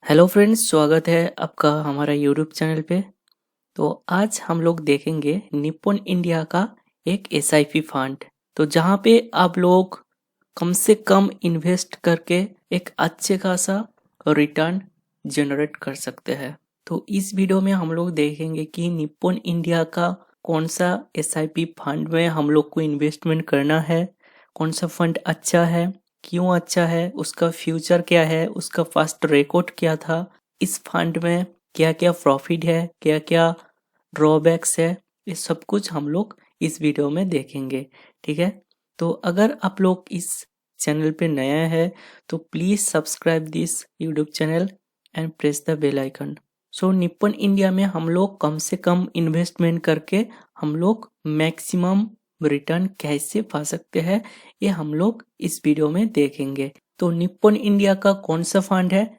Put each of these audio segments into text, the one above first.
Hello friends, स्वागत है आपका हमारा यूट्यूब चैनल पे। तो आज हम लोग देखेंगे निप्पॉन इंडिया का एक एसआईपी फंड। तो जहाँ पे आप लोग कम से कम इन्वेस्ट करके एक अच्छे खासा रिटर्न जनरेट कर सकते हैं। तो इस वीडियो में हम लोग देखेंगे कि निप्पॉन इंडिया का कौन सा एसआईपी फंड में हम लोग को इन्वेस्टमेंट करना है, कौन सा फंड अच्छा है, क्यों अच्छा है, उसका फ्यूचर क्या है, उसका पास्ट रिकॉर्ड क्या था, इस फंड में क्या क्या प्रॉफिट है, क्या क्या ड्रॉबैक्स है, ये सब कुछ हम लोग इस वीडियो में देखेंगे। ठीक है, तो अगर आप लोग इस चैनल पे नया है तो please subscribe this YouTube channel and press the bell icon. So Nippon India में हम लोग कम से कम इन्वेस्टमेंट करके हम लोग मैक्सिमम रिटर्न कैसे पा सकते हैं, ये हम लोग इस वीडियो में देखेंगे। तो निप्पॉन इंडिया का कौन सा फंड है?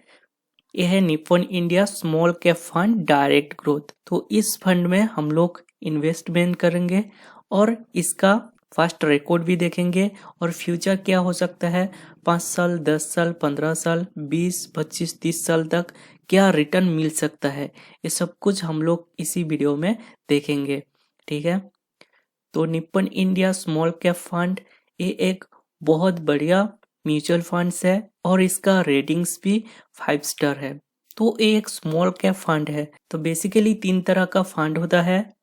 यह है Nippon India small cap fund direct growth. तो इस फंड में हम लोग इन्वेस्टमेंट करेंगे और इसका फास्ट रिकॉर्ड भी देखेंगे और फ्यूचर क्या हो सकता है, 5 साल, 10 साल, 15 साल, 20, 25, 30 साल तक क्या रिटर्न मिल सकता है, ये सब कुछ हम लोग इसी वीडियो में देखेंगे। ठीक है, तो Nippon India small cap fund ये एक बहुत बढ़िया म्यूचुअल फंड्स है और इसका रेटिंग्स भी 5 स्टार है। तो ये एक स्मॉल कैप फंड है। तो बेसिकली 3 तरह का फंड होता है,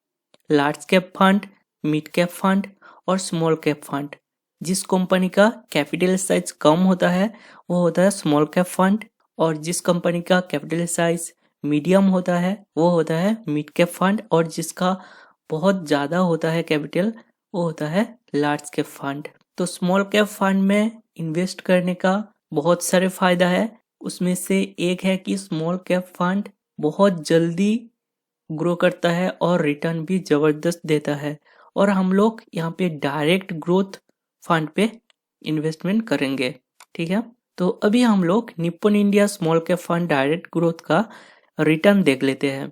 large cap fund, mid cap fund और स्मॉल कैप फंड। जिस कंपनी का कैपिटल साइज कम होता है वो होता है स्मॉल कैप फंड, और जिस कंपनी का कैपिटल साइज मीडियम होता है वो होता है मिड कैप फंड, और जिसका बहुत ज़्यादा होता है कैपिटल वो होता है लार्ज कैप फंड। तो स्मॉल कैप फंड में इन्वेस्ट करने का बहुत सारे फायदा है। उसमें से एक है कि स्मॉल कैप फंड बहुत जल्दी ग्रो करता है और रिटर्न भी जबरदस्त देता है, और हम लोग यहाँ पे डायरेक्ट ग्रोथ फंड पे इन्वेस्टमेंट करेंगे। ठीक है, तो अभी हम लोग Nippon India small cap fund direct growth का रिटर्न देख लेते हैं।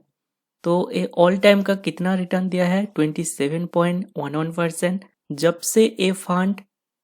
तो ये ऑल टाइम का कितना रिटर्न दिया है, 27.11%। जब से ये फंड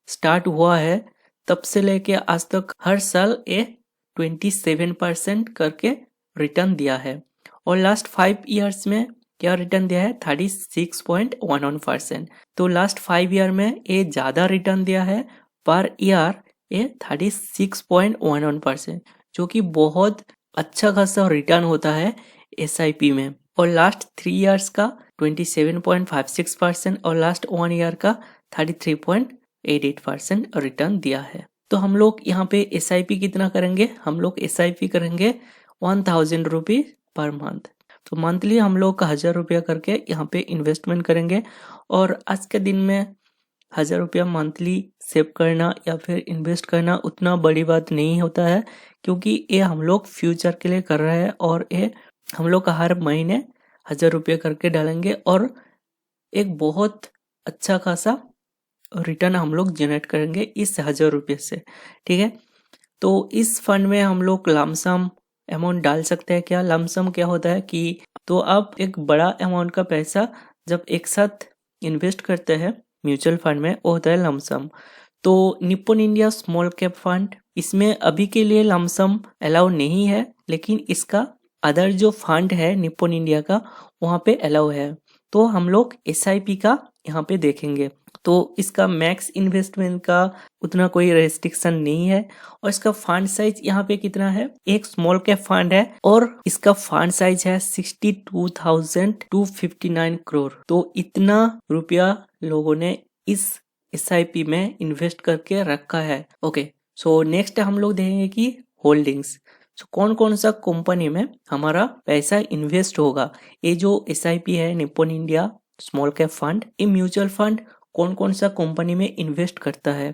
स्टार्ट हुआ है तब से लेके आज तक हर साल ये 27% करके रिटर्न दिया है, और लास्ट 5 ईयर्स में क्या रिटर्न दिया है, 36.11%। तो लास्ट 5 ईयर में ये ज़्यादा रिटर्न दिया है, पर ईयर ये 36.11%, जो कि बहुत अच्छा खासा रिटर्न होता है एसआईपी में। और लास्ट 3 ईयर्स का 27.56% और लास्ट 1 ईयर का 33.88% रिटर्न दिया है। तो हम लोग यहाँ पे एसआईपी कितना करेंगे, हम लोग एसआईपी करेंगे 1000 रुपये पर मंथ। तो मंथली हम लोग 1000 रुपया करके यहाँ पे इन्वेस्टमेंट करेंगे, और आज के दिन में 1000 रुपया मंथली सेव करना या फिर इन्वेस्ट करना उतना बड़ी बात नहीं होता है, क्योंकि ये हम लोग फ्यूचर के लिए कर रहे हैं, और ये हम लोग हर महीने 1000 रुपये करके डालेंगे और एक बहुत अच्छा खासा रिटर्न हम लोग जनरेट करेंगे इस 1000 रुपये से। ठीक है, तो इस फंड में हम लोग लमसम अमाउंट डाल सकते हैं। क्या लमसम क्या होता है कि तो आप एक बड़ा अमाउंट का पैसा जब एक साथ इन्वेस्ट करते हैं म्यूचुअल फंड में, वो होता है लमसम। तो Nippon India small cap fund, इसमें अभी के लिए लमसम अलाउ नहीं है, लेकिन इसका अदर जो फंड है निप्पॉन इंडिया का वहाँ पे अलाउ है। तो हम लोग एसआईपी का यहाँ पे देखेंगे। तो इसका मैक्स इन्वेस्टमेंट का उतना कोई रेस्ट्रिक्शन नहीं है, और इसका फंड साइज यहाँ पे कितना है, एक स्मॉल कैप फंड है और इसका फंड साइज है 62,259 करोड़। तो इतना रुपया लोगों ने इस एसआईपी में इन्वेस्ट करके रखा है। ओके, सो नेक्स्ट हम लोग देखेंगे कि होल्डिंग्स। तो कौन कौन सा कंपनी में हमारा पैसा इन्वेस्ट होगा। ये जो एसआईपी है Nippon India small cap fund, ये म्यूचुअल फंड कौन कौन सा कंपनी में इन्वेस्ट करता है,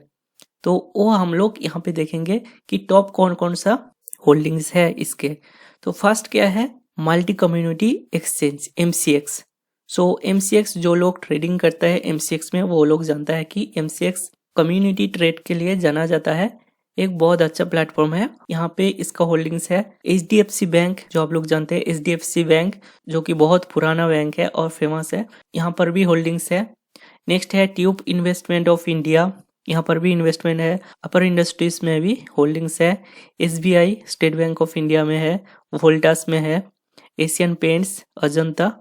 तो वो हम लोग यहाँ पे देखेंगे कि टॉप कौन कौन सा होल्डिंग्स है इसके। तो फर्स्ट क्या है, मल्टी कम्युनिटी एक्सचेंज, एमसीएक्स। सो एमसीएक्स जो लोग ट्रेडिंग करता है एमसीएक्स में वो लोग जानता है कि एमसीएक्स कम्युनिटी ट्रेड के लिए जाना जाता है, एक बहुत अच्छा प्लेटफॉर्म है। यहाँ पे इसका होल्डिंग्स है एचडीएफसी बैंक, जो आप लोग जानते हैं एचडीएफसी बैंक, जो कि बहुत पुराना बैंक है और फेमस है, यहाँ पर भी होल्डिंग्स है। नेक्स्ट है ट्यूब इन्वेस्टमेंट ऑफ इंडिया, यहाँ पर भी इन्वेस्टमेंट है। अपर इंडस्ट्रीज में भी होल्डिंग्स है। SBI, state bank of India में है, वोल्टास में है, एशियन पेंट्स, अजंता।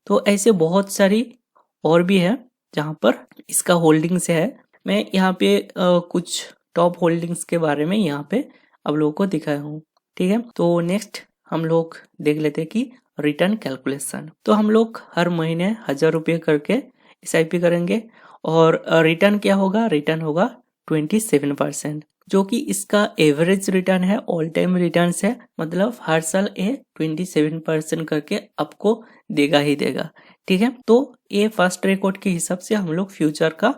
तो ऐसे बहुत सारी और भी है जहाँ पर इसका होल्डिंग्स है। मैं यहाँ पे कुछ टॉप होल्डिंग्स के बारे में यहाँ पे आप लोगों को दिखाया हूँ। ठीक है, तो नेक्स्ट हम लोग देख लेते हैं कि रिटर्न कैलकुलेशन। तो हम लोग हर महीने 1000 रुपये करके SIP करेंगे और रिटर्न क्या होगा, रिटर्न होगा 27%, जो कि इसका एवरेज रिटर्न है, ऑल टाइम रिटर्न है। मतलब हर साल ये 27% करके आपको देगा ही देगा। ठीक है, तो ये फर्स्ट रिकॉर्ड के हिसाब से हम लोग फ्यूचर का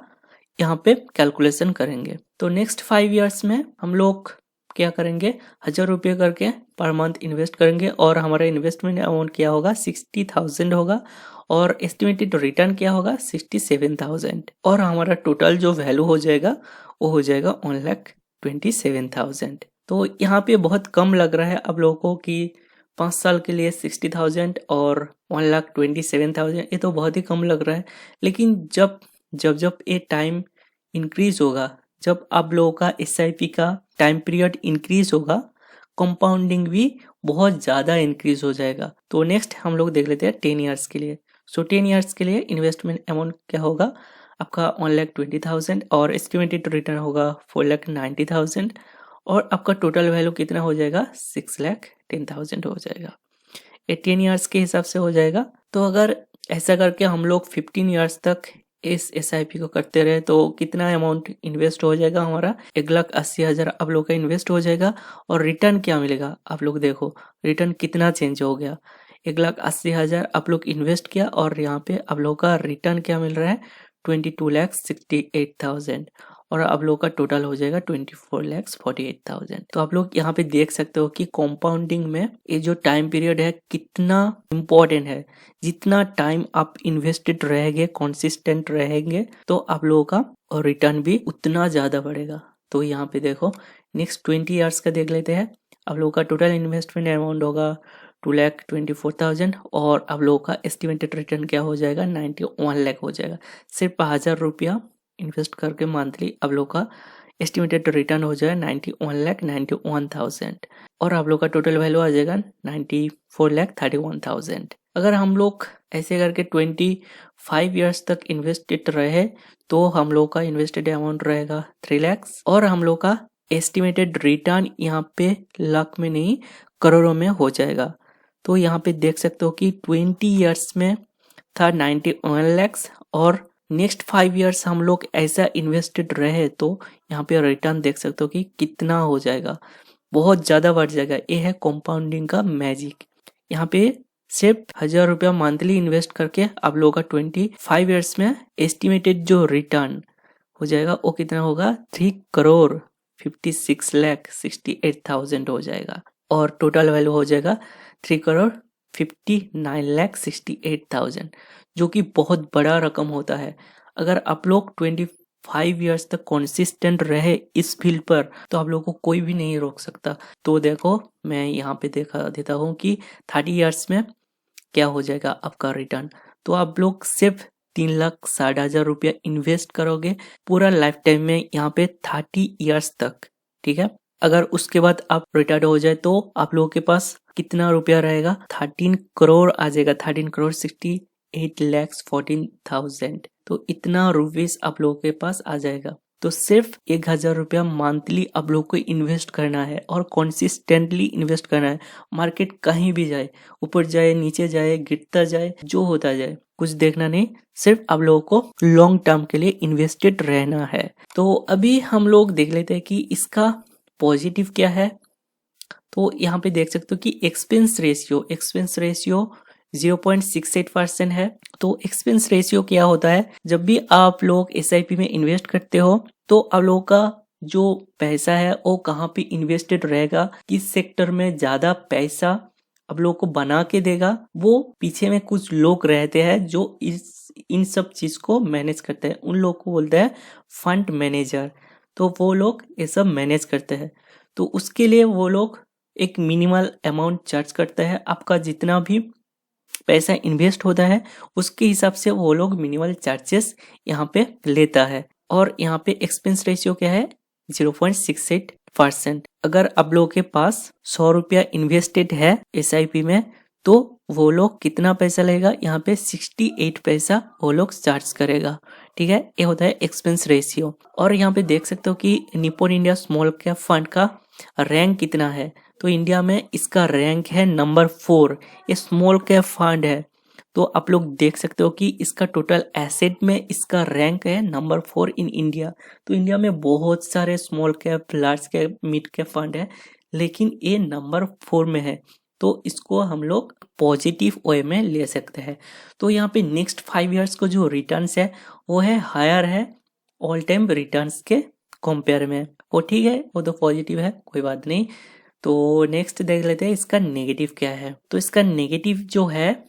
यहाँ पे कैलकुलेशन करेंगे। तो नेक्स्ट 5 इयर्स में हम लोग क्या करेंगे, 1000 रुपये करके पर मंथ इन्वेस्ट करेंगे और हमारा इन्वेस्टमेंट अमाउंट क्या होगा, 60,000 होगा और एस्टिमेटेड रिटर्न क्या होगा, 67,000 और हमारा टोटल जो वैल्यू हो जाएगा वो हो जाएगा 1,27,000। तो यहाँ पे बहुत कम लग रहा है आप लोगों को कि 5 साल के लिए 60,000 और 1,27,000, ये तो बहुत ही कम लग रहा है। लेकिन जब ये टाइम इंक्रीज होगा, जब आप लोगों का SIP का टाइम पीरियड इंक्रीज होगा, कंपाउंडिंग भी बहुत ज़्यादा इंक्रीज हो जाएगा। तो नेक्स्ट हम लोग देख लेते हैं 10 इयर्स के लिए। सो 10 इयर्स के लिए इन्वेस्टमेंट अमाउंट क्या होगा आपका 1,20,000 और एस्टिमेटेड रिटर्न होगा 4,90,000 और आपका टोटल वैल्यू कितना हो जाएगा, 6,10,000 हो जाएगा। 10 इयर्स के हिसाब से हो जाएगा। तो अगर ऐसा करके हम लोग 15 इयर्स तक इस SIP को करते रहे तो कितना अमाउंट इन्वेस्ट हो जाएगा हमारा, 1,80,000 आप लोग का इन्वेस्ट हो जाएगा। और रिटर्न क्या मिलेगा, आप लोग देखो रिटर्न कितना चेंज हो गया। 1,80,000 आप लोग इन्वेस्ट किया और यहाँ पे आप लोग का रिटर्न क्या मिल रहा है, 22,68,000 और आप लोग का टोटल हो जाएगा 24,48,000। तो आप लोग यहाँ पे देख सकते हो कि कंपाउंडिंग में ये जो टाइम पीरियड है कितना इम्पोर्टेंट है। जितना टाइम आप इन्वेस्टेड रहेंगे, कंसिस्टेंट रहेंगे, तो आप लोगों का रिटर्न भी उतना ज़्यादा बढ़ेगा। तो यहाँ पे देखो नेक्स्ट 20 इयर्स का देख लेते हैं। आप लोगों का टोटल इन्वेस्टमेंट अमाउंट होगा 2,24,000 और आप लोगों का एस्टिमेटेड रिटर्न क्या हो जाएगा, 91 लाख हो जाएगा। सिर्फ 1000 रुपया इन्वेस्ट करके मंथली आप लोग का एस्टिमेटेड रिटर्न हो जाएगा 91,91,000 और आप लोग का टोटल वैल्यू आ जाएगा 94,31,000। अगर हम लोग ऐसे करके 25 इयर्स तक इन्वेस्टेड रहे तो हम लोग का इन्वेस्टेड अमाउंट रहेगा 3 लाख और हम लोग का एस्टिमेटेड रिटर्न यहाँ पे लाख में नहीं करोड़ों में हो जाएगा। तो यहाँ पे देख सकते हो कि 20 इयर्स में था 91 लाख और नेक्स्ट 5 इयर्स हम लोग ऐसा इन्वेस्टेड रहे तो यहाँ पे रिटर्न देख सकते हो कि कितना हो जाएगा, बहुत ज़्यादा बढ़ जाएगा। ये है कंपाउंडिंग का मैजिक। यहाँ पे सिर्फ 1000 रुपया मंथली इन्वेस्ट करके आप लोगों का 25 इयर्स में एस्टिमेटेड जो रिटर्न हो जाएगा वो कितना होगा, 3,56,68,000 हो जाएगा और टोटल वैल्यू हो जाएगा 3,59,68,000, जो कि बहुत बड़ा रकम होता है। अगर आप लोग 25 इयर्स तक कंसिस्टेंट रहे इस फील्ड पर तो आप लोगों को कोई भी नहीं रोक सकता। तो देखो मैं यहाँ पे दिखा देता हूँ कि 30 इयर्स में क्या हो जाएगा आपका रिटर्न। तो आप लोग सिर्फ 3,60,000 रुपया इन्वेस्ट करोगे पूरा लाइफ टाइम में यहाँ पे 30 इयर्स तक। ठीक है, अगर उसके बाद आप रिटायर्ड हो जाए तो आप लोगों के पास कितना रुपया रहेगा, 13 करोड़ आ जाएगा, 13,68,14,000। तो इतना रुपीस आप लोगों के पास आ जाएगा। तो सिर्फ 1,000 रुपया मंथली आप लोग को इन्वेस्ट करना है और कंसिस्टेंटली इन्वेस्ट करना है। मार्केट कहीं भी जाए, ऊपर जाए, नीचे जाए, गिरता जाए, जो होता जाए, कुछ देखना नहीं, सिर्फ आप लोगों को लॉन्ग टर्म के लिए इन्वेस्टेड रहना है। तो अभी हम लोग देख लेते हैं कि इसका पॉजिटिव क्या है। तो यहाँ पे देख सकते हो कि एक्सपेंस रेशियो 0.68% है। तो एक्सपेंस रेशियो क्या होता है, जब भी आप लोग SIP में इन्वेस्ट करते हो तो आप लोगों का जो पैसा है वो कहाँ पे इन्वेस्टेड रहेगा, किस सेक्टर में ज्यादा पैसा आप लोगों को बना के देगा, वो पीछे में कुछ लोग रहते हैं जो इन सब चीज को मैनेज करते हैं। उन लोग को बोलते हैं फंड मैनेजर। तो वो लोग ये सब मैनेज करते हैं। तो उसके लिए वो लोग एक मिनिमल अमाउंट चार्ज करते हैं। आपका जितना भी पैसा इन्वेस्ट होता है उसके हिसाब से वो लोग मिनिमल चार्जेस यहाँ पे लेता है और यहाँ पे एक्सपेंस रेशियो क्या है 0.68%। अगर आप लोगों के पास 100 रुपया इन्वेस्टेड है SIP में तो वो लोग कितना पैसा लगेगा, यहाँ पे 68 पैसा वो लोग चार्ज करेगा। ठीक है, ये होता है एक्सपेंस रेशियो। और यहाँ पे देख सकते हो कि Nippon India small cap fund का रैंक कितना है। तो इंडिया में इसका रैंक है नंबर 4। ये स्मॉल कैप फंड है, तो आप लोग देख सकते हो कि इसका टोटल एसेट में इसका रैंक है नंबर 4 इन इंडिया। तो इंडिया में बहुत सारे small cap, large cap, mid cap fund है, लेकिन ये नंबर 4 में है। तो इसको हम लोग पॉजिटिव वे में ले सकते हैं। तो यहाँ पे नेक्स्ट 5 इयर्स को जो रिटर्न्स है वो है हायर है ऑल टाइम रिटर्न्स के कंपेयर में। वो ठीक है, वो तो पॉजिटिव है, कोई बात नहीं। तो नेक्स्ट देख लेते हैं इसका नेगेटिव क्या है। तो इसका नेगेटिव जो है,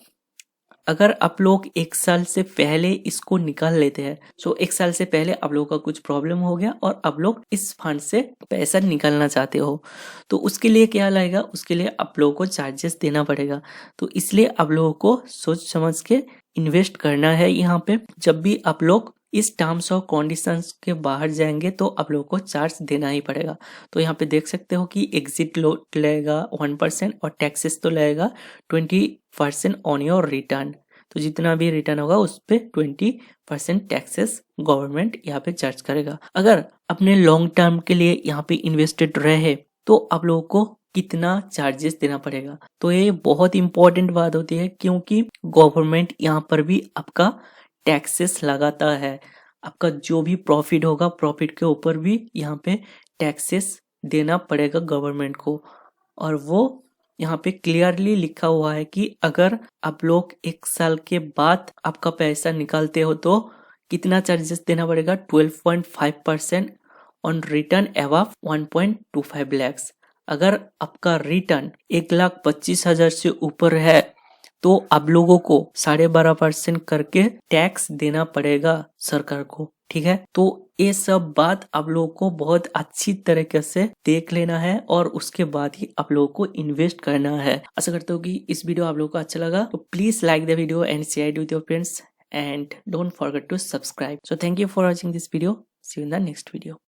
अगर आप लोग 1 साल से पहले इसको निकाल लेते हैं, तो 1 साल से पहले आप लोगों का कुछ प्रॉब्लम हो गया और आप लोग इस फंड से पैसा निकालना चाहते हो, तो उसके लिए क्या लगेगा, उसके लिए आप लोगों को चार्जेस देना पड़ेगा। तो इसलिए आप लोगों को सोच समझ के इन्वेस्ट करना है। यहाँ पे जब भी आप लोग इस टर्म्स और कंडीशंस के बाहर जाएंगे तो आप लोगों को चार्ज देना ही पड़ेगा। तो यहाँ पे देख सकते हो कि एग्जिट लगेगा 1% और टैक्सेस तो लगेगा 20% ऑन योर रिटर्न। तो जितना भी रिटर्न होगा उस पे 20% टैक्सेस गवर्नमेंट यहाँ पे चार्ज करेगा। अगर अपने लॉन्ग टर्म के लिए यहाँ पे इन्वेस्टेड रहे तो आप लोगों को कितना चार्जेस देना पड़ेगा। तो ये बहुत इंपॉर्टेंट बात होती है, क्योंकि गवर्नमेंट यहाँ पर भी आपका टैक्सेस लगाता है। आपका जो भी प्रॉफिट होगा, प्रॉफिट के ऊपर भी यहाँ पे टैक्सेस देना पड़ेगा गवर्नमेंट को। और वो यहाँ पे क्लियरली लिखा हुआ है कि अगर आप लोग 1 साल के बाद आपका पैसा निकालते हो तो कितना चार्जेस देना पड़ेगा, 12.5% ऑन रिटर्न अबव 1.25 lakhs। अगर आपका रिटर्न 1,25,000 से ऊपर है तो आप लोगों को 12.5% करके टैक्स देना पड़ेगा सरकार को। ठीक है, तो ये सब बात आप लोगों को बहुत अच्छी तरीके से देख लेना है और उसके बाद ही आप लोगों को इन्वेस्ट करना है। आशा करता हूँ कि इस वीडियो आप लोगों को अच्छा लगा, तो please like the video and share it with your friends and don't forget to subscribe. So thank you for watching this video. See you in the next video.